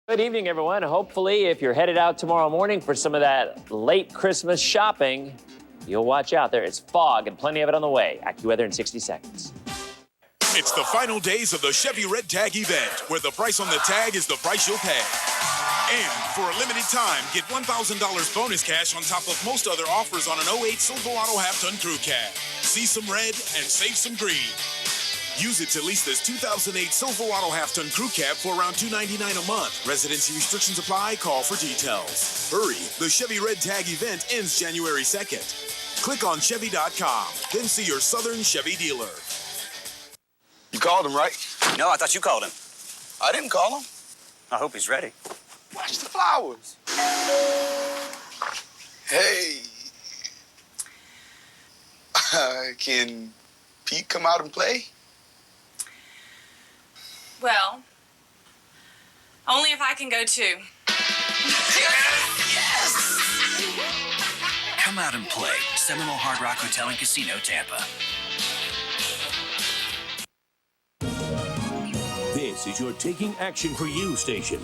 Good evening, everyone. Hopefully, if you're headed out tomorrow morning for some of that late Christmas shopping, you'll watch out. There is fog and plenty of it on the way. AccuWeather in 60 seconds. It's the final days of the Chevy Red Tag event, where the price on the tag is the price you'll pay. And for a limited time, get $1,000 bonus cash on top of most other offers on an 08 Silverado half-ton crew cab. See some red and save some green. Use it to lease this 2008 Silverado half-ton crew cab for around $299 a month. Residency restrictions apply. Call for details. Hurry, the Chevy Red Tag event ends January 2nd. Click on Chevy.com, then see your Southern Chevy dealer. You called him, right? No, I thought you called him. I didn't call him. I hope he's ready. Watch the flowers. Hey. Can Pete come out and play? Well, only if I can go too. Yes! Come out and play. Seminole Hard Rock Hotel and Casino, Tampa. This is your Taking Action for You station.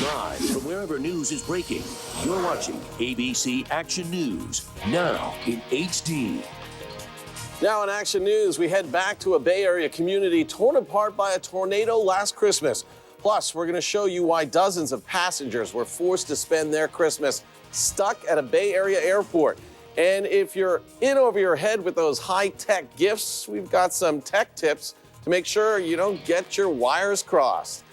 Live from wherever news is breaking. You're watching ABC Action News, now in HD. Now in Action News, we head back to a Bay Area community torn apart by a tornado last Christmas. Plus, we're going to show you why dozens of passengers were forced to spend their Christmas stuck at a Bay Area airport. And if you're in over your head with those high-tech gifts, we've got some tech tips to make sure you don't get your wires crossed.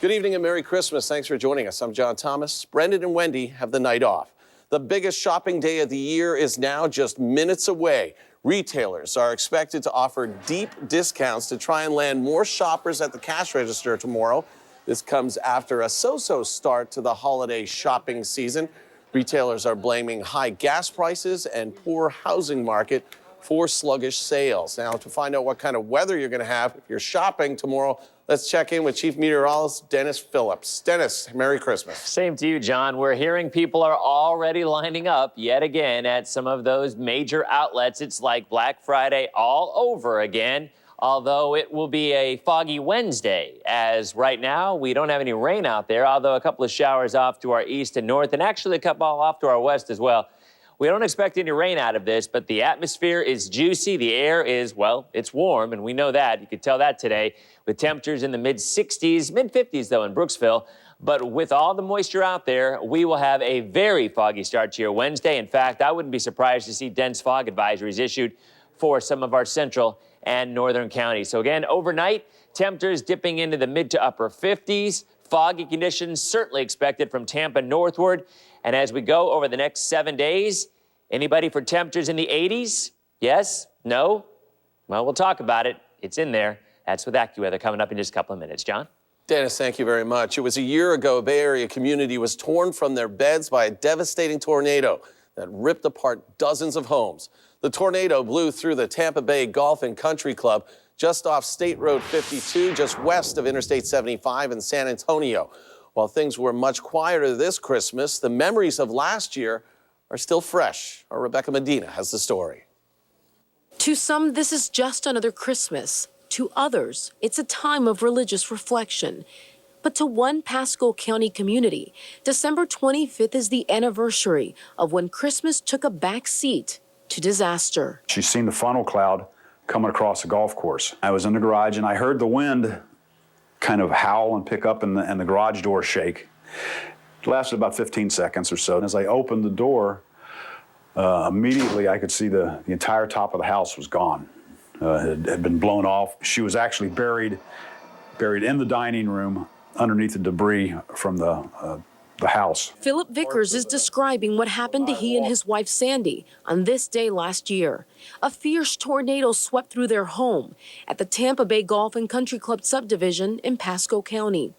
Good evening and Merry Christmas. Thanks for joining us. I'm John Thomas. Brendan and Wendy have the night off. The biggest shopping day of the year is now just minutes away. Retailers are expected to offer deep discounts to try and land more shoppers at the cash register tomorrow. This comes after a so-so start to the holiday shopping season. Retailers are blaming high gas prices and poor housing market for sluggish sales. Now, to find out what kind of weather you're going to have if you're shopping tomorrow, let's check in with Chief Meteorologist Dennis Phillips. Dennis, Merry Christmas. Same to you, John. We're hearing people are already lining up yet again at some of those major outlets. It's like Black Friday all over again, although it will be a foggy Wednesday, as right now we don't have any rain out there, although a couple of showers off to our east and north, and actually a couple off to our west as well. We don't expect any rain out of this, but the atmosphere is juicy. The air is, well, it's warm, and we know that. You could tell that today with temperatures in the mid-60s, mid-50s, though, in Brooksville. But with all the moisture out there, we will have a very foggy start to your Wednesday. In fact, I wouldn't be surprised to see dense fog advisories issued for some of our central and northern counties. So again, overnight, temperatures dipping into the mid to upper 50s. Foggy conditions certainly expected from Tampa northward. And as we go over the next 7 days, anybody for temperatures in the 80s? Yes? No? Well, we'll talk about it. It's in there. That's with AccuWeather coming up in just a couple of minutes. John? Dennis, thank you very much. It was a year ago, a Bay Area community was torn from their beds by a devastating tornado that ripped apart dozens of homes. The tornado blew through the Tampa Bay Golf and Country Club just off State Road 52, just west of Interstate 75 in San Antonio. While things were much quieter this Christmas, the memories of last year are still fresh. Our Rebecca Medina has the story. To some, this is just another Christmas. To others, it's a time of religious reflection. But to one Pasco County community, December 25th is the anniversary of when Christmas took a back seat to disaster. She's seen the funnel cloud coming across the golf course. I was in the garage and I heard the wind kind of howl and pick up and the garage door shake. It lasted about 15 seconds or so. And as I opened the door, immediately I could see the entire top of the house was gone. It had been blown off. She was actually buried in the dining room underneath the debris from the house. Philip Vickers is describing what happened to he and his wife Sandy on this day last year. A fierce tornado swept through their home at the Tampa Bay Golf and Country Club subdivision in Pasco County.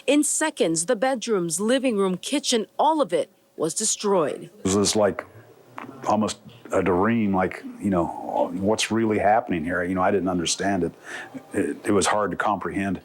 In seconds, the bedrooms, living room, kitchen, all of it was destroyed. It was like almost a dream, like, you know, what's really happening here? You know, I didn't understand it. It was hard to comprehend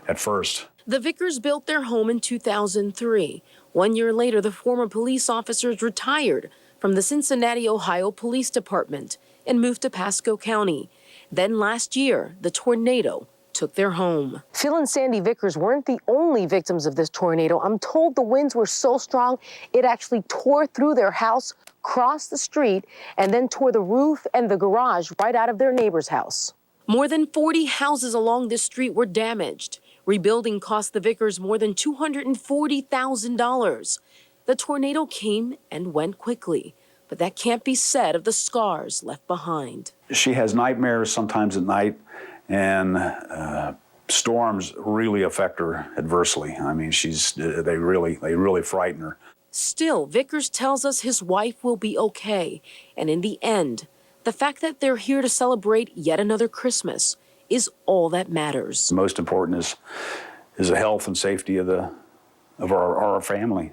at first. The Vickers built their home in 2003. 1 year later, the former police officers retired from the Cincinnati, Ohio Police Department and moved to Pasco County. Then last year, the tornado took their home. Phil and Sandy Vickers weren't the only victims of this tornado. I'm told the winds were so strong, it actually tore through their house, crossed the street, and then tore the roof and the garage right out of their neighbor's house. More than 40 houses along this street were damaged. Rebuilding cost the Vickers more than $240,000. The tornado came and went quickly, but that can't be said of the scars left behind. She has nightmares sometimes at night, and storms really affect her adversely. I mean, they really frighten her. Still, Vickers tells us his wife will be okay, and in the end, the fact that they're here to celebrate yet another Christmas is all that matters. Most important is the health and safety of our family.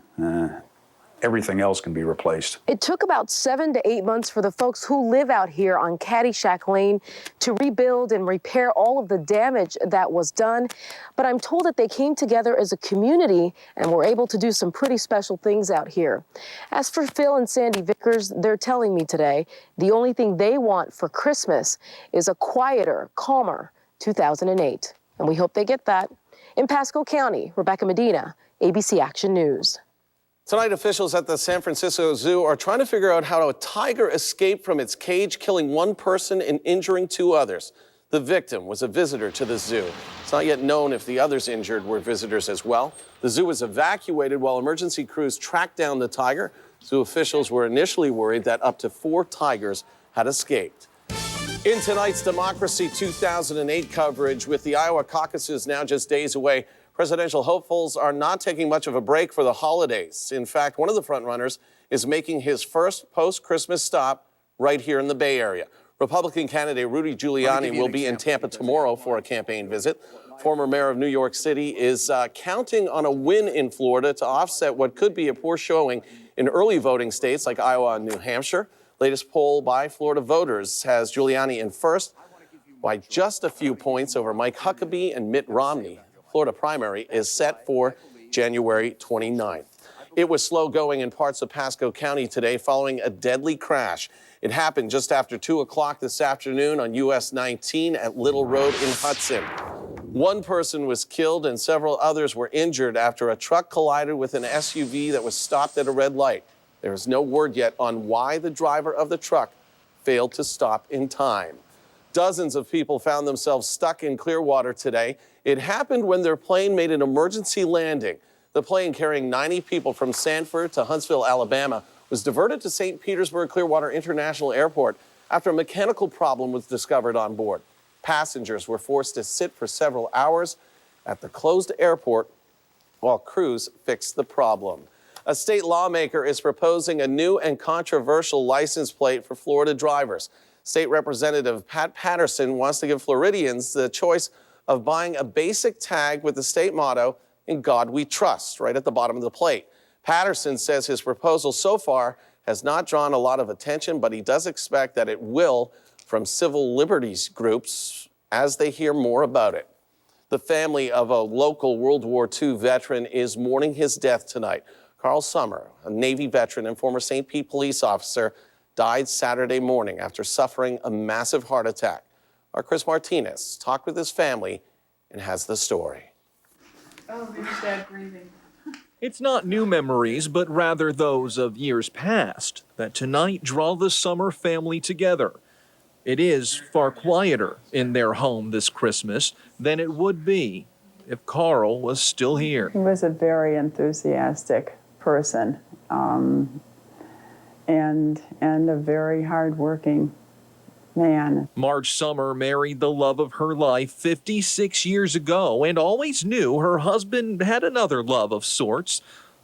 Everything else can be replaced. It took about 7 to 8 months for the folks who live out here on Caddyshack Lane to rebuild and repair all of the damage that was done. But I'm told that they came together as a community and were able to do some pretty special things out here. As for Phil and Sandy Vickers, they're telling me today the only thing they want for Christmas is a quieter, calmer 2008. And we hope they get that. In Pasco County, Rebecca Medina, ABC Action News. Tonight, officials at the San Francisco Zoo are trying to figure out how a tiger escaped from its cage, killing one person and injuring 2 others. The victim was a visitor to the zoo. It's not yet known if the others injured were visitors as well. The zoo was evacuated while emergency crews tracked down the tiger. Zoo officials were initially worried that up to 4 tigers had escaped. In tonight's Democracy 2008 coverage, with the Iowa caucuses now just days away, presidential hopefuls are not taking much of a break for the holidays. In fact, one of the frontrunners is making his first post-Christmas stop right here in the Bay Area. Republican candidate Rudy Giuliani will be in Tampa tomorrow for a campaign visit. Former mayor of New York City is counting on a win in Florida to offset what could be a poor showing in early voting states like Iowa and New Hampshire. Latest poll by Florida voters has Giuliani in first by just a few points over Mike Huckabee and Mitt Romney. Florida primary is set for January 29th. It was slow going in parts of Pasco County today following a deadly crash. It happened just after 2 o'clock this afternoon on US 19 at Little Road in Hudson. One person was killed and several others were injured after a truck collided with an SUV that was stopped at a red light. There is no word yet on why the driver of the truck failed to stop in time. Dozens of people found themselves stuck in Clearwater today. It happened when their plane made an emergency landing. The plane carrying 90 people from Sanford to Huntsville, Alabama, was diverted to St. Petersburg Clearwater International Airport after a mechanical problem was discovered on board. Passengers were forced to sit for several hours at the closed airport while crews fixed the problem. A state lawmaker is proposing a new and controversial license plate for Florida drivers. State Representative Pat Patterson wants to give Floridians the choice of buying a basic tag with the state motto, "In God We Trust," right at the bottom of the plate. Patterson says his proposal so far has not drawn a lot of attention, but he does expect that it will from civil liberties groups as they hear more about it. The family of a local World War II veteran is mourning his death tonight. Carl Summer, a Navy veteran and former St. Pete police officer, died Saturday morning after suffering a massive heart attack. Our Chris Martinez talked with his family and has the story. Oh, there's Dad breathing. It's not new memories, but rather those of years past that tonight draw the Summer family together. It is far quieter in their home this Christmas than it would be if Carl was still here. He was a very enthusiastic person and a very hardworking man. Marge Summer married the love of her life 56 years ago and always knew her husband had another love of sorts,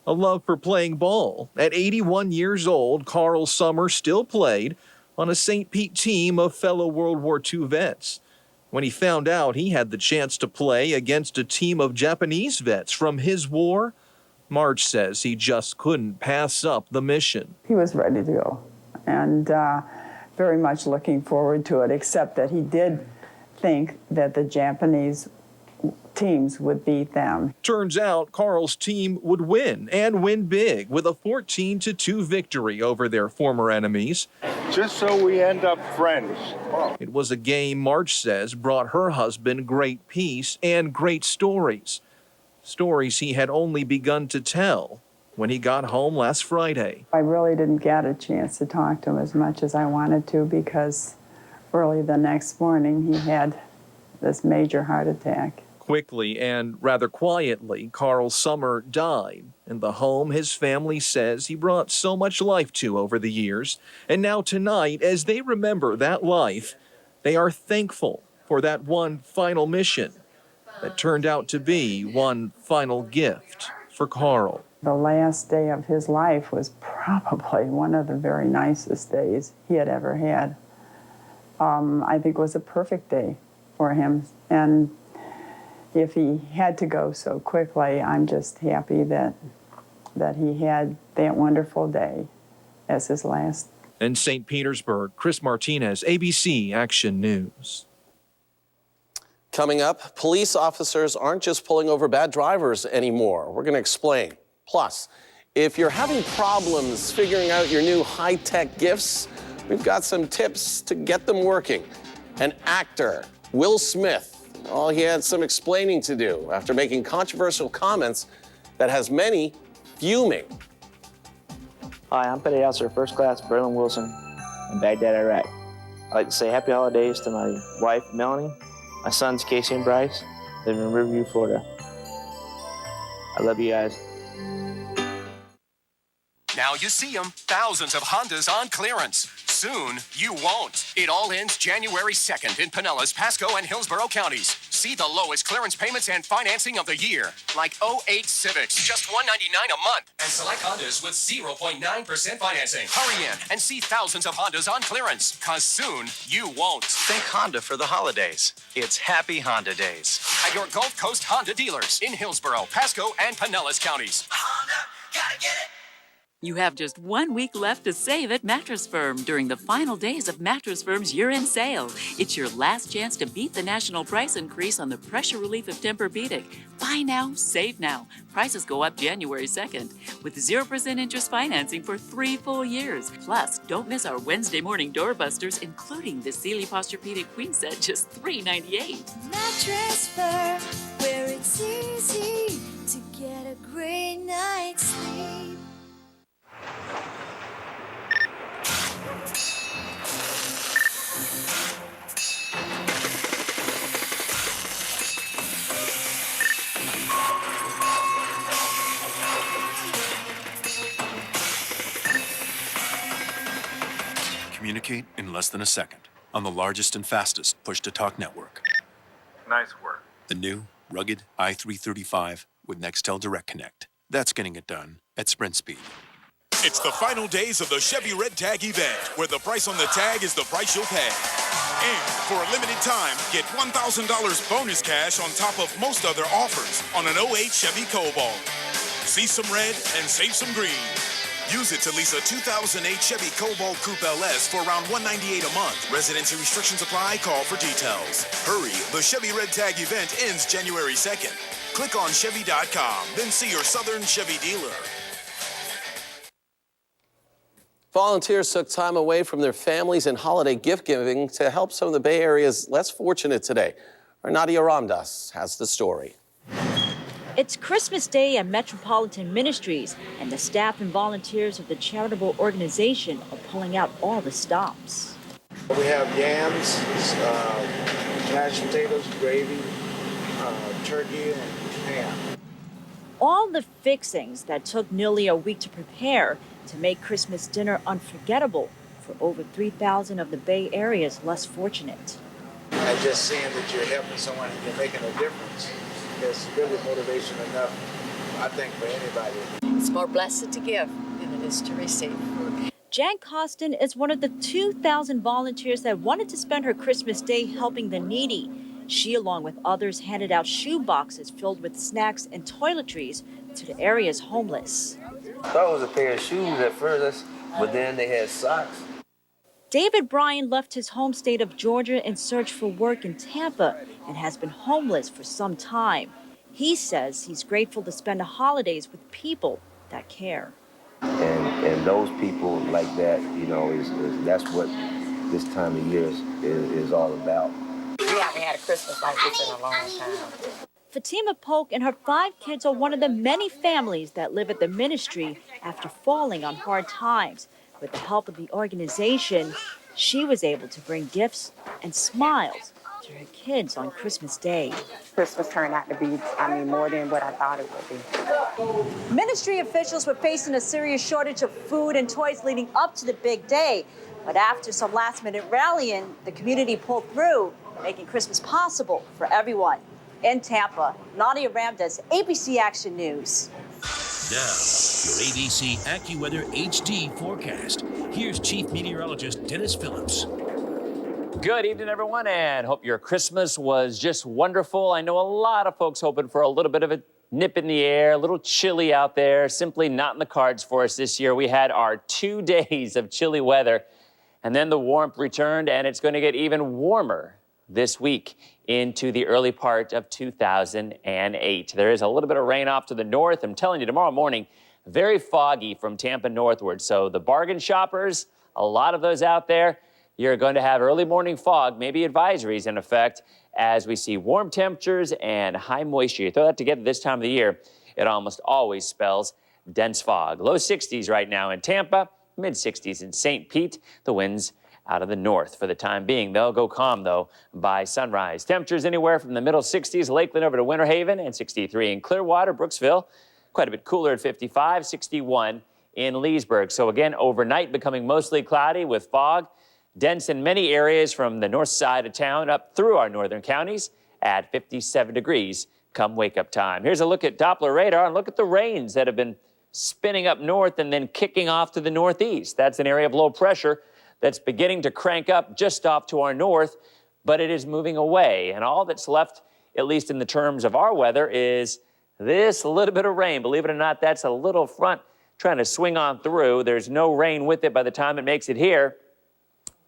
a love for playing ball. At 81 years old, Carl Summer still played on a St. Pete team of fellow World War II vets. When he found out he had the chance to play against a team of Japanese vets from his war, Marge says he just couldn't pass up the mission. He was ready to go and very much looking forward to it, except that he did think that the Japanese teams would beat them. Turns out Carl's team would win, and win big, with a 14-2 victory over their former enemies. Just so we end up friends. It was a game Marge says brought her husband great peace and great stories. Stories he had only begun to tell when he got home last Friday. I really didn't get a chance to talk to him as much as I wanted to because early the next morning he had this major heart attack. Quickly and rather quietly, Carl Summer died in the home his family says he brought so much life to over the years. And now tonight, as they remember that life, they are thankful for that one final mission that turned out to be one final gift for Carl. The last day of his life was probably one of the very nicest days he had ever had. I think it was a perfect day for him. And if he had to go so quickly, I'm just happy that he had that wonderful day as his last. In St. Petersburg, Chris Martinez, ABC Action News. Coming up, police officers aren't just pulling over bad drivers anymore. We're going to explain. Plus, if you're having problems figuring out your new high-tech gifts, we've got some tips to get them working. An actor, Will Smith, he had some explaining to do after making controversial comments that has many fuming. Hi, I'm Petty Officer First Class Berlin Wilson in Baghdad, Iraq. I'd like to say happy holidays to my wife, Melanie, my sons, Casey and Bryce, live in Riverview, Florida. I love you guys. Now you see them, thousands of Hondas on clearance. Soon, you won't. It all ends January 2nd in Pinellas, Pasco, and Hillsborough counties. See the lowest clearance payments and financing of the year, like 08 Civics, just $199 a month. And select Hondas with 0.9% financing. Hurry in and see thousands of Hondas on clearance, cause soon you won't. Think Honda for the holidays. It's Happy Honda Days. At your Gulf Coast Honda dealers in Hillsborough, Pasco, and Pinellas counties. Honda, gotta get it. You have just 1 week left to save at Mattress Firm during the final days of Mattress Firm's year-end sale. It's your last chance to beat the national price increase on the Pressure Relief of Tempur-Pedic. Buy now, save now. Prices go up January 2nd with 0% interest financing for 3 full years. Plus, don't miss our Wednesday morning doorbusters, including the Sealy Posturepedic Queen Set, just $398. Mattress Firm, where it's easy to get a great night's sleep. Communicate in less than a second on the largest and fastest push-to-talk network. Nice work. The new, rugged i335 with Nextel Direct Connect. That's getting it done at sprint speed. It's the final days of the Chevy Red Tag event, where the price on the tag is the price you'll pay. And for a limited time, get $1,000 bonus cash on top of most other offers on an 08 Chevy Cobalt. See some red and save some green. Use it to lease a 2008 Chevy Cobalt Coupe LS for around $198 a month. Residency restrictions apply. Call for details. Hurry, the Chevy Red Tag event ends January 2nd. Click on Chevy.com, then see your Southern Chevy dealer. Volunteers took time away from their families and holiday gift giving to help some of the Bay Area's less fortunate today. Our Nadia Ramdas has the story. It's Christmas Day at Metropolitan Ministries, and the staff and volunteers of the charitable organization are pulling out all the stops. We have yams, mashed potatoes, gravy, turkey, and ham. All the fixings that took nearly a week to prepare to make Christmas dinner unforgettable for over 3,000 of the Bay Area's less fortunate. And just seeing that you're helping someone and you're making a difference is really motivation enough, I think, for anybody. It's more blessed to give than it is to receive. Jan Costin is one of the 2,000 volunteers that wanted to spend her Christmas Day helping the needy. She, along with others, handed out shoe boxes filled with snacks and toiletries to the area's homeless. I thought it was a pair of shoes at first, but then they had socks. David Bryan left his home state of Georgia in search for work in Tampa and has been homeless for some time. He says he's grateful to spend the holidays with people that care. And those people like that, you know, that's what this time of year is all about. We haven't had a Christmas like this in a long time. Fatima Polk and her 5 kids are one of the many families that live at the ministry after falling on hard times. With the help of the organization, she was able to bring gifts and smiles to her kids on Christmas Day. Christmas turned out to be, more than what I thought it would be. Ministry officials were facing a serious shortage of food and toys leading up to the big day. But after some last-minute rallying, the community pulled through, making Christmas possible for everyone. In Tampa, Nadia Ramdes, ABC Action News. Now, your ABC AccuWeather HD forecast. Here's Chief Meteorologist Dennis Phillips. Good evening, everyone, and hope your Christmas was just wonderful. I know a lot of folks hoping for a little bit of a nip in the air, a little chilly out there, simply not in the cards for us this year. We had our 2 days of chilly weather, and then the warmth returned, and it's going to get even warmer this week into the early part of 2008. There is a little bit of rain off to the north. I'm telling you, tomorrow morning, very foggy from Tampa northward. So the bargain shoppers, a lot of those out there, you're going to have early morning fog, maybe advisories in effect, as we see warm temperatures and high moisture. You throw that together this time of the year, it almost always spells dense fog. Low 60s right now in Tampa, mid 60s in St. Pete. The winds out of the north for the time being. They'll go calm, though, by sunrise. Temperatures anywhere from the middle 60s, Lakeland over to Winter Haven, and 63 in Clearwater, Brooksville. Quite a bit cooler at 55, 61 in Leesburg. So again, overnight becoming mostly cloudy with fog. Dense in many areas from the north side of town up through our northern counties at 57 degrees come wake-up time. Here's a look at Doppler radar and look at the rains that have been spinning up north and then kicking off to the northeast. That's an area of low pressure that's beginning to crank up just off to our north, but it is moving away. And all that's left, at least in the terms of our weather, is this little bit of rain. Believe it or not, that's a little front trying to swing on through. There's no rain with it by the time it makes it here.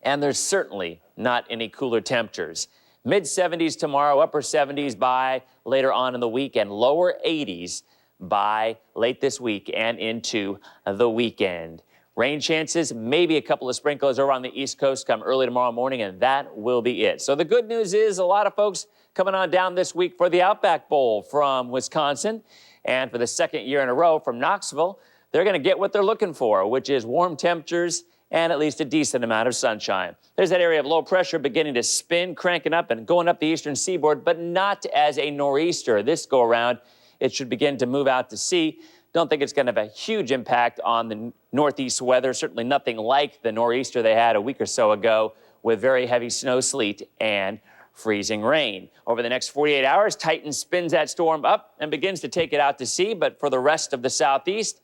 And there's certainly not any cooler temperatures. Mid-70s tomorrow, upper 70s by later on in the week, and lower 80s by late this week and into the weekend. Rain chances, maybe a couple of sprinkles over on the East Coast come early tomorrow morning, and that will be it. So the good news is a lot of folks coming on down this week for the Outback Bowl from Wisconsin, and for the second year in a row from Knoxville. They're going to get what they're looking for, which is warm temperatures and at least a decent amount of sunshine. There's that area of low pressure beginning to spin, cranking up and going up the eastern seaboard, but not as a nor'easter. This go around, it should begin to move out to sea. Don't think it's going to have a huge impact on the northeast weather, certainly nothing like the nor'easter they had a week or so ago with very heavy snow, sleet, and freezing rain. Over the next 48 hours, Titan spins that storm up and begins to take it out to sea, but for the rest of the southeast,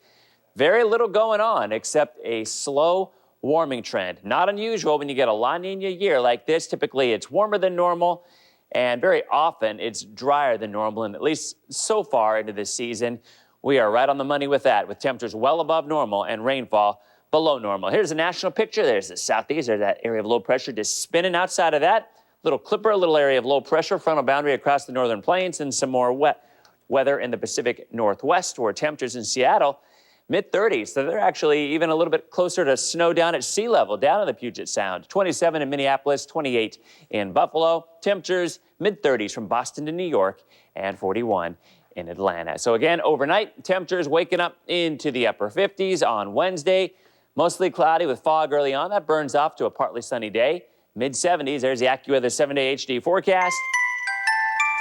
very little going on except a slow warming trend. Not unusual when you get a La Nina year like this. Typically, it's warmer than normal, and very often it's drier than normal, and at least so far into this season, we are right on the money with that, with temperatures well above normal and rainfall below normal. Here's a national picture. There's the southeast. There's that area of low pressure just spinning outside of that. Little clipper, a little area of low pressure, frontal boundary across the northern plains, and some more wet weather in the Pacific Northwest, where temperatures in Seattle, mid-30s. So they're actually even a little bit closer to snow down at sea level, down in the Puget Sound. 27 in Minneapolis, 28 in Buffalo. Temperatures mid-30s from Boston to New York, and 41 in Atlanta. So again, overnight, temperatures waking up into the upper 50s on Wednesday. Mostly cloudy with fog early on. That burns off to a partly sunny day. Mid-70s, there's the AccuWeather 7-day HD forecast.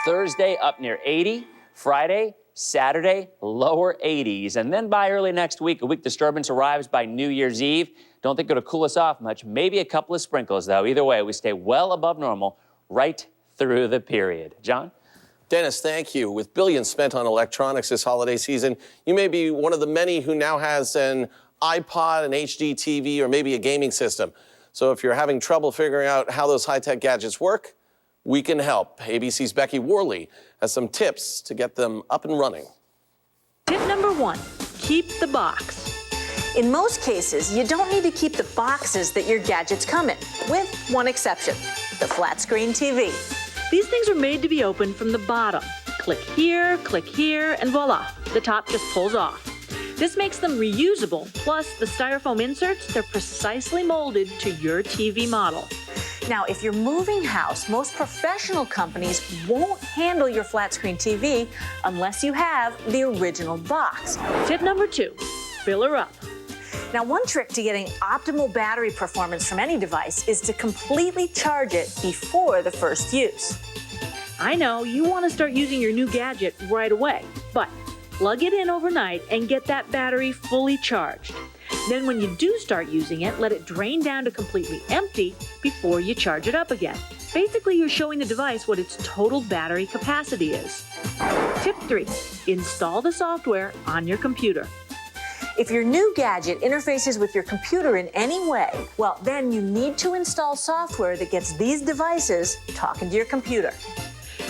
Thursday, up near 80. Friday, Saturday, lower 80s. And then by early next week, a weak disturbance arrives by New Year's Eve. Don't think it'll cool us off much. Maybe a couple of sprinkles, though. Either way, we stay well above normal right through the period. John? Dennis, thank you. With billions spent on electronics this holiday season, you may be one of the many who now has an iPod, an HD TV, or maybe a gaming system. So if you're having trouble figuring out how those high-tech gadgets work, we can help. ABC's Becky Worley has some tips to get them up and running. Tip number 1, keep the box. In most cases, you don't need to keep the boxes that your gadgets come in, with one exception, the flat screen TV. These things are made to be opened from the bottom. Click here, and voila, the top just pulls off. This makes them reusable, plus the styrofoam inserts, they're precisely molded to your TV model. Now, if you're moving house, most professional companies won't handle your flat screen TV unless you have the original box. Tip number 2, fill her up. Now, one trick to getting optimal battery performance from any device is to completely charge it before the first use. I know you want to start using your new gadget right away, but plug it in overnight and get that battery fully charged. Then when you do start using it, let it drain down to completely empty before you charge it up again. Basically, you're showing the device what its total battery capacity is. Tip 3, install the software on your computer. If your new gadget interfaces with your computer in any way, well, then you need to install software that gets these devices talking to your computer.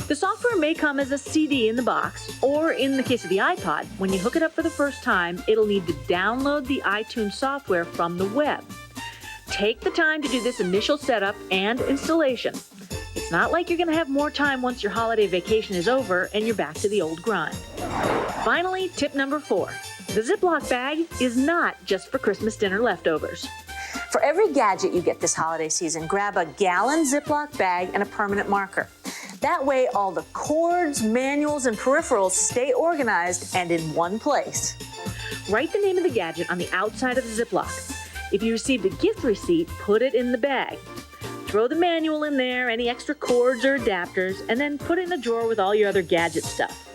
The software may come as a CD in the box, or in the case of the iPod, when you hook it up for the first time, it'll need to download the iTunes software from the web. Take the time to do this initial setup and installation. It's not like you're going to have more time once your holiday vacation is over and you're back to the old grind. Finally, tip number 4. The Ziploc bag is not just for Christmas dinner leftovers. For every gadget you get this holiday season, grab a gallon Ziploc bag and a permanent marker. That way, all the cords, manuals, and peripherals stay organized and in one place. Write the name of the gadget on the outside of the Ziploc. If you received a gift receipt, put it in the bag. Throw the manual in there, any extra cords or adapters, and then put it in a drawer with all your other gadget stuff.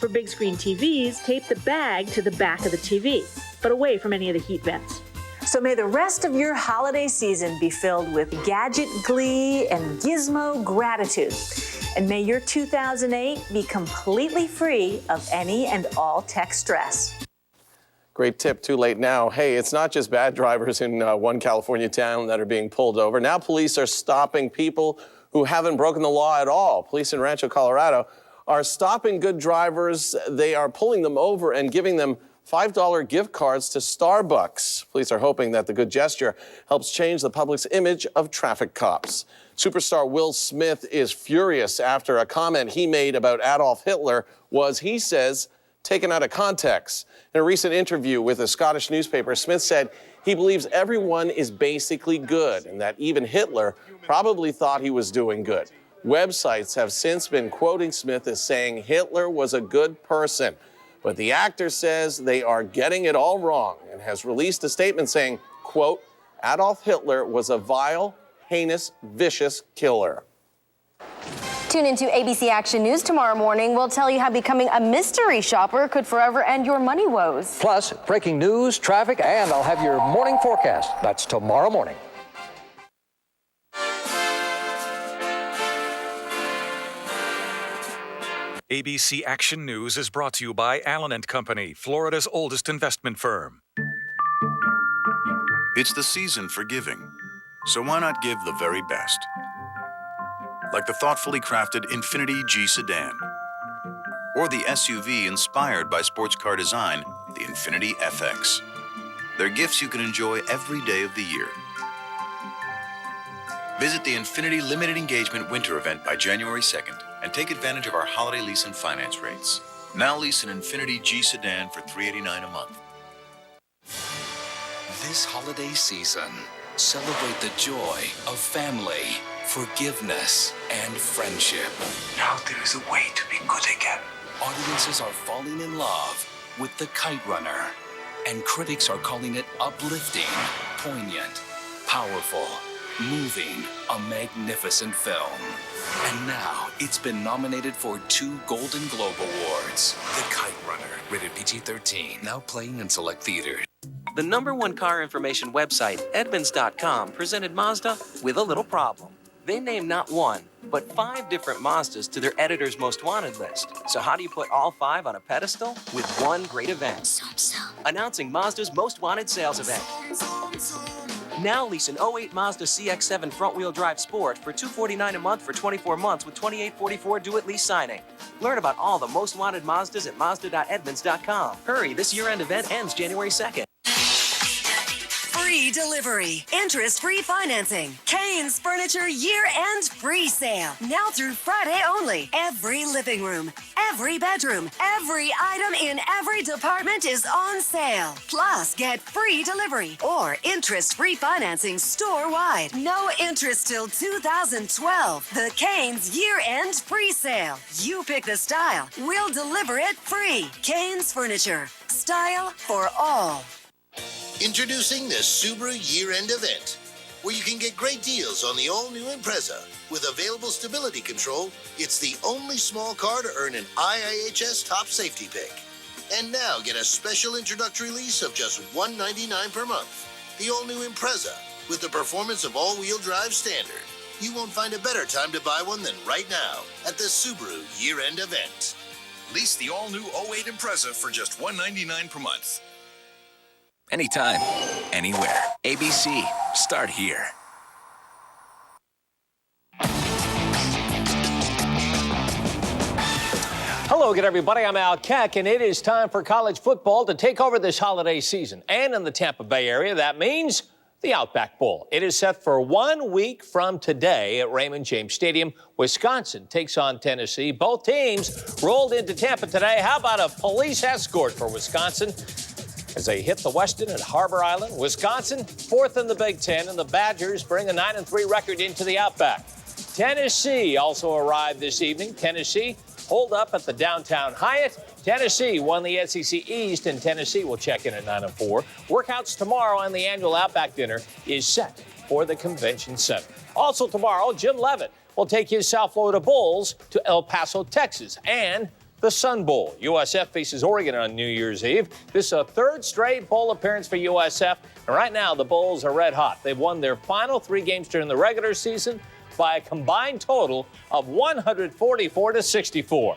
For big screen TVs, tape the bag to the back of the TV, but away from any of the heat vents. So may the rest of your holiday season be filled with gadget glee and gizmo gratitude. And may your 2008 be completely free of any and all tech stress. Great tip, too late now. Hey, it's not just bad drivers in one California town that are being pulled over. Now police are stopping people who haven't broken the law at all. Police in Rancho, Colorado are stopping good drivers. They are pulling them over and giving them $5 gift cards to Starbucks. Police are hoping that the good gesture helps change the public's image of traffic cops. Superstar Will Smith is furious after a comment he made about Adolf Hitler was, he says, taken out of context. In a recent interview with a Scottish newspaper, Smith said he believes everyone is basically good and that even Hitler probably thought he was doing good. Websites have since been quoting Smith as saying Hitler was a good person. But the actor says they are getting it all wrong and has released a statement saying, quote, Adolf Hitler was a vile, heinous, vicious killer. Tune into ABC Action News tomorrow morning. We'll tell you how becoming a mystery shopper could forever end your money woes. Plus, breaking news, traffic, and I'll have your morning forecast. That's tomorrow morning. ABC Action News is brought to you by Allen & Company, Florida's oldest investment firm. It's the season for giving, so why not give the very best? Like the thoughtfully crafted Infiniti G Sedan, or the SUV inspired by sports car design, the Infiniti FX. They're gifts you can enjoy every day of the year. Visit the Infiniti Limited Engagement Winter event by January 2nd and take advantage of our holiday lease and finance rates. Now lease an Infiniti G Sedan for $389 a month. This holiday season, celebrate the joy of family, forgiveness, and friendship. Now there is a way to be good again. Audiences are falling in love with The Kite Runner, and critics are calling it uplifting, poignant, powerful, moving, a magnificent film. And now it's been nominated for 2 Golden Globe Awards. The Kite Runner, rated PG-13, now playing in select theaters. The #1 car information website, Edmunds.com, presented Mazda with a little problem. They named not 1, but 5 different Mazdas to their editor's most wanted list. So how do you put all 5 on a pedestal? With one great event. Announcing Mazda's most wanted sales event. Now lease an 08 Mazda CX-7 front-wheel drive Sport for $249 a month for 24 months with $28.44 due at lease signing. Learn about all the most wanted Mazdas at Mazda.Edmunds.com. Hurry, this year-end event ends January 2nd. free delivery, interest-free financing. Kane's Furniture year-end pre-sale. Now through Friday only. Every living room, every bedroom, every item in every department is on sale. Plus, get free delivery or interest-free financing store-wide. No interest till 2012. The Kane's year-end pre-sale. You pick the style. We'll deliver it free. Kane's Furniture. Style for all. Introducing the Subaru year-end event, where you can get great deals on the all-new Impreza. With available stability control, it's the only small car to earn an IIHS top safety pick. And now get a special introductory lease of just $199 per month. The all-new Impreza, with the performance of all-wheel drive standard. You won't find a better time to buy one than right now at the Subaru year-end event. Lease the all-new 08 Impreza for just $199 per month. Anytime, anywhere. ABC. Start here. Hello again, everybody. I'm Al Keck, and it is time for college football to take over this holiday season. And in the Tampa Bay area, that means the Outback Bowl. It is set for 1 week from today at Raymond James Stadium. Wisconsin takes on Tennessee. Both teams rolled into Tampa today. How about a police escort for Wisconsin as they hit the Westin at Harbor Island? Wisconsin, fourth in the Big Ten, and the Badgers bring a 9-3 record into the Outback. Tennessee also arrived this evening. Tennessee holed up at the downtown Hyatt. Tennessee won the SEC East, and Tennessee will check in at 9-4. Workouts tomorrow, and the annual Outback Dinner is set for the Convention Center. Also tomorrow, Jim Leavitt will take his South Florida Bulls to El Paso, Texas, and the Sun Bowl. USF faces Oregon on New Year's Eve. This is a third straight bowl appearance for USF, and right now the Bulls are red hot. They've won their final 3 games during the regular season by a combined total of 144-64.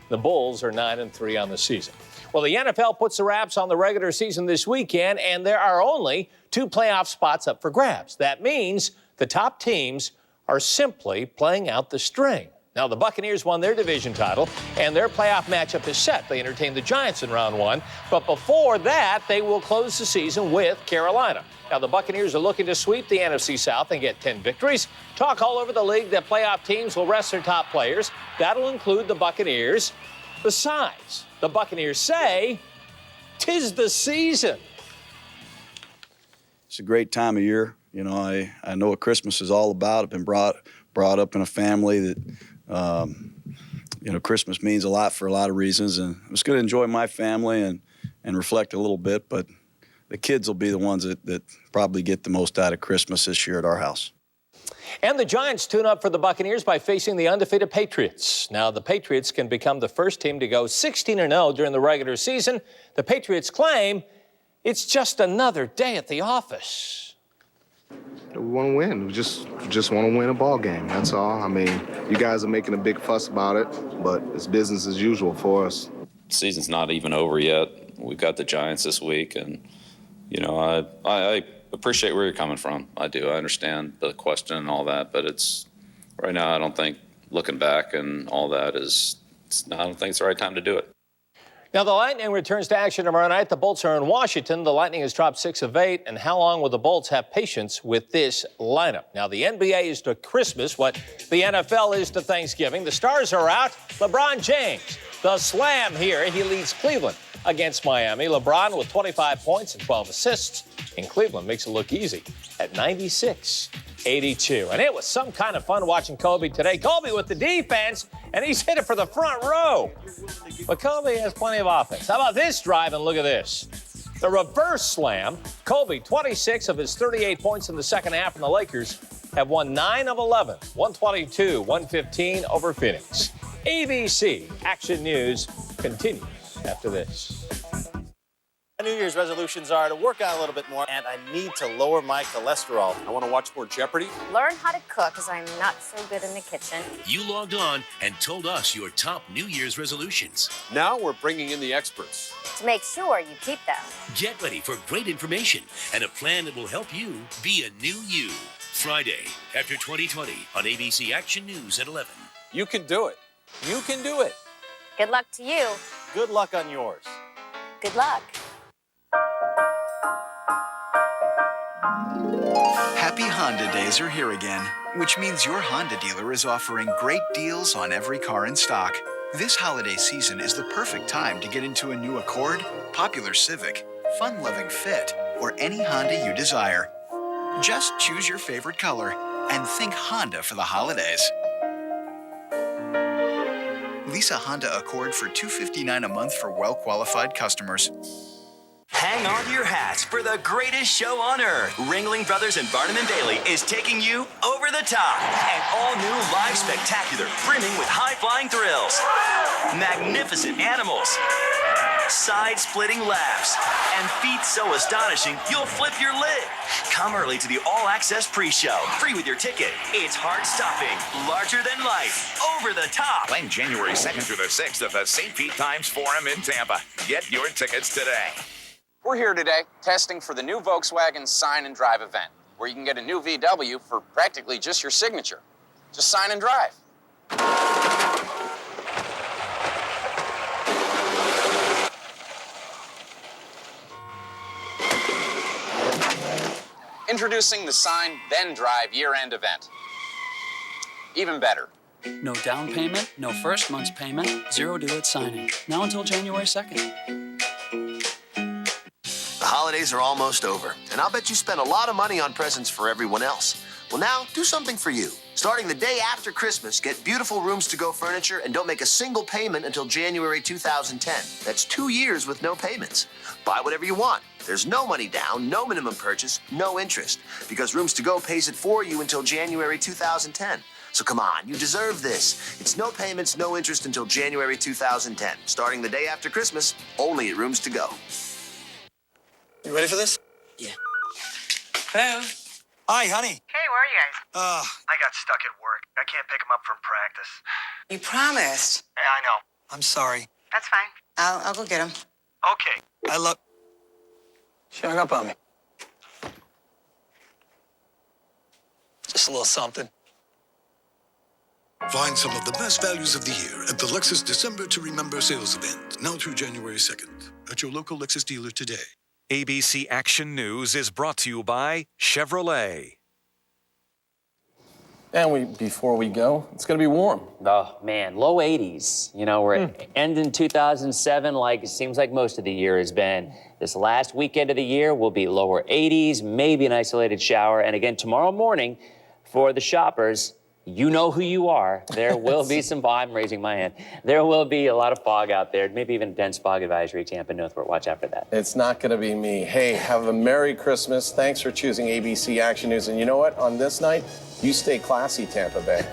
The Bulls are 9-3 on the season. Well, the NFL puts the wraps on the regular season this weekend, and there are only 2 playoff spots up for grabs. That means the top teams are simply playing out the string. Now, the Buccaneers won their division title, and their playoff matchup is set. They entertain the Giants in round 1, but before that, they will close the season with Carolina. Now, the Buccaneers are looking to sweep the NFC South and get 10 victories. Talk all over the league that playoff teams will rest their top players. That'll include the Buccaneers. Besides, the Buccaneers say, "'Tis the season." It's a great time of year. You know, I know what Christmas is all about. I've been brought up in a family that, you know, Christmas means a lot for a lot of reasons. And I was going to enjoy my family and reflect a little bit, but the kids will be the ones that probably get the most out of Christmas this year at our house. And the Giants tune up for the Buccaneers by facing the undefeated Patriots. Now, the Patriots can become the first team to go 16-0 during the regular season. The Patriots claim it's just another day at the office. We want to win. We just want to win a ball game. That's all. I mean, you guys are making a big fuss about it, but it's business as usual for us. The season's not even over yet. We've got the Giants this week, and you know, I appreciate where you're coming from. I do. I understand the question and all that, but it's right now. I don't think looking back and all that I don't think it's the right time to do it. Now, the Lightning returns to action tomorrow night. The Bolts are in Washington. The Lightning has dropped 6 of 8. And how long will the Bolts have patience with this lineup? Now, the NBA is to Christmas what the NFL is to Thanksgiving. The Stars are out. LeBron James, the slam here. He leads Cleveland against Miami. LeBron with 25 points and 12 assists. And Cleveland makes it look easy at 96-82. And it was some kind of fun watching Kobe today. Kobe with the defense, and he's hit it for the front row. But Kobe has plenty of offense. How about this drive, and look at this. The reverse slam. Kobe, 26 of his 38 points in the second half, and the Lakers have won 9 of 11, 122-115 over Phoenix. ABC Action News continues after this. New Year's resolutions are to work out a little bit more, and I need to lower my cholesterol. I want to watch more Jeopardy. Learn how to cook, because I'm not so good in the kitchen. You logged on and told us your top New Year's resolutions. Now we're bringing in the experts to make sure you keep them. Get ready for great information and a plan that will help you be a new you. Friday after 2020 on ABC Action News at 11. You can do it. You can do it. Good luck to you. Good luck on yours. Good luck. Honda days are here again, which means your Honda dealer is offering great deals on every car in stock. This holiday season is the perfect time to get into a new Accord, popular Civic, fun-loving Fit, or any Honda you desire. Just choose your favorite color and think Honda for the holidays. Lease a Honda Accord for $259 a month for well-qualified customers. Hang on to your hats for the greatest show on earth. Ringling Brothers and Barnum & Bailey is taking you over the top. An all-new live spectacular brimming with high-flying thrills, magnificent animals, side-splitting laughs, and feats so astonishing you'll flip your lid. Come early to the all-access pre-show, free with your ticket. It's heart-stopping, larger than life, over the top. Playing January 2nd through the 6th at the St. Pete Times Forum in Tampa. Get your tickets today. We're here today testing for the new Volkswagen Sign and Drive event, where you can get a new VW for practically just your signature. Just sign and drive. Introducing the Sign, Then Drive year-end event. Even better. No down payment, no first month's payment, zero due at signing. Now until January 2nd. The holidays are almost over, and I'll bet you spent a lot of money on presents for everyone else. Well, now, do something for you. Starting the day after Christmas, get beautiful rooms-to-go furniture and don't make a single payment until January 2010. That's 2 years with no payments. Buy whatever you want. There's no money down, no minimum purchase, no interest, because Rooms-to-Go pays it for you until January 2010. So come on, you deserve this. It's no payments, no interest until January 2010. Starting the day after Christmas, only at Rooms-to-Go. You ready for this? Yeah. Hello? Hi, honey. Hey, where are you guys? I got stuck at work. I can't pick him up from practice. You promised. Yeah, I know. I'm sorry. That's fine. I'll go get him. Okay. I love... She hung up on me. Just a little something. Find some of the best values of the year at the Lexus December to Remember sales event, now through January 2nd, at your local Lexus dealer today. ABC Action News is brought to you by Chevrolet. And before we go, it's going to be warm. Oh, man, low 80s. You know, we're ending 2007 like it seems like most of the year has been. This last weekend of the year will be lower 80s, maybe an isolated shower. And again, tomorrow morning, for the shoppers, you know who you are. There will be some, I'm raising my hand. There will be a lot of fog out there, maybe even a dense fog advisory, Tampa, Northport. Watch out for that. It's not going to be me. Hey, have a Merry Christmas. Thanks for choosing ABC Action News. And you know what? On this night, you stay classy, Tampa Bay.